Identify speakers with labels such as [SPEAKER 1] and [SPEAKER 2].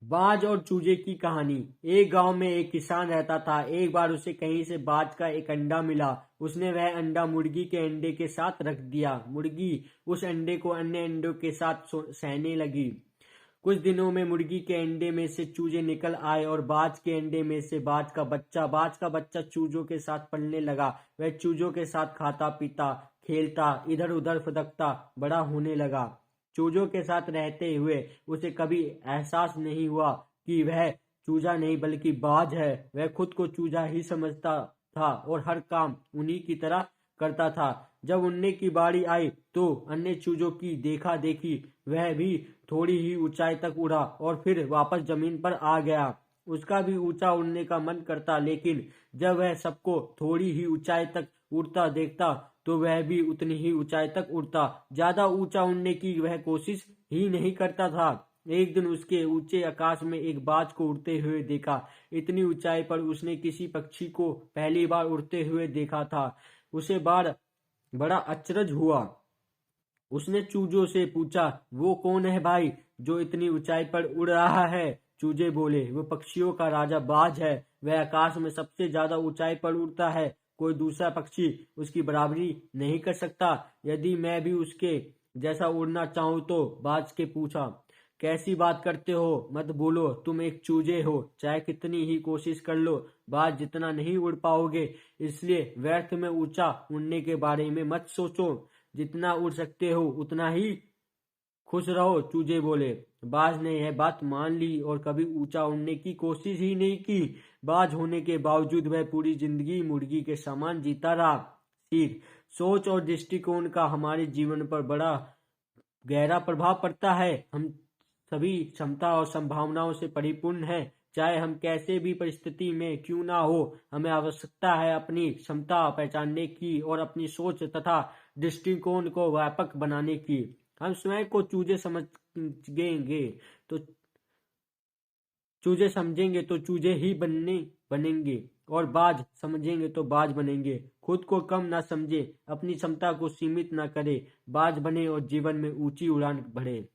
[SPEAKER 1] बाज और चूजे की कहानी। एक गांव में एक किसान रहता था। एक बार उसे कहीं से बाज का एक अंडा मिला। उसने वह अंडा मुर्गी के अंडे के साथ रख दिया। मुर्गी उस अंडे को अन्य अंडों के साथ सहने लगी। कुछ दिनों में मुर्गी के अंडे में से चूजे निकल आए और बाज के अंडे में से बाज का बच्चा चूजों के साथ पलने लगा। वह चूजों के साथ खाता पीता खेलता इधर उधर फुदकता बड़ा होने लगा। चूजों के साथ रहते हुए उसे कभी एहसास नहीं हुआ कि वह चूजा नहीं बल्कि बाज है। वह खुद को चूजा ही समझता था और हर काम उन्हीं की तरह करता था। जब उड़ने की बारी आई तो अन्य चूजों की देखा देखी वह भी थोड़ी ही ऊंचाई तक उड़ा और फिर वापस जमीन पर आ गया। उसका भी ऊंचा उड़ने का मन करता, लेकिन जब वह सबको थोड़ी ही ऊंचाई तक उड़ता देखता तो वह भी उतनी ही ऊंचाई तक उड़ता। ज्यादा ऊंचा उड़ने की वह कोशिश ही नहीं करता था। एक दिन उसके ऊंचे आकाश में एक बाज को उड़ते हुए देखा। इतनी ऊंचाई पर उसने किसी पक्षी को पहली बार उड़ते हुए देखा था। उसे बड़ा अचरज हुआ। उसने चूजों से पूछा, वो कौन है भाई जो इतनी ऊंचाई पर उड़ रहा है? चूजे बोले, वो पक्षियों का राजा बाज है। वह आकाश में सबसे ज्यादा ऊंचाई पर उड़ता है। कोई दूसरा पक्षी उसकी बराबरी नहीं कर सकता। यदि मैं भी उसके जैसा उड़ना चाहूं तो बाज के पूछा, कैसी बात करते हो? मत बोलो, तुम एक चूजे हो। चाहे कितनी ही कोशिश कर लो, बाज जितना नहीं उड़ पाओगे। इसलिए व्यर्थ में ऊंचा उड़ने के बारे में मत सोचो। जितना उड़ सकते हो उतना ही खुश रहो। चूजे बोले। बाज ने यह बात मान ली और कभी ऊंचा उड़ने की कोशिश ही नहीं की। बाज होने के बावजूद वह पूरी जिंदगी मुर्गी के समान जीता रहा। सीख, सोच और दृष्टिकोण का हमारे जीवन पर बड़ा गहरा प्रभाव पड़ता है। हम सभी क्षमता और संभावनाओं से परिपूर्ण हैं। चाहे हम कैसे भी परिस्थिति में क्यों ना हो, हमें आवश्यकता है अपनी क्षमता पहचानने की और अपनी सोच तथा दृष्टिकोण को व्यापक बनाने की। हम स्वयं को चूजे समझेंगे तो चूजे ही बनेंगे और बाज समझेंगे तो बाज बनेंगे। खुद को कम ना समझे, अपनी क्षमता को सीमित ना करे, बाज बने और जीवन में ऊंची उड़ान भरे।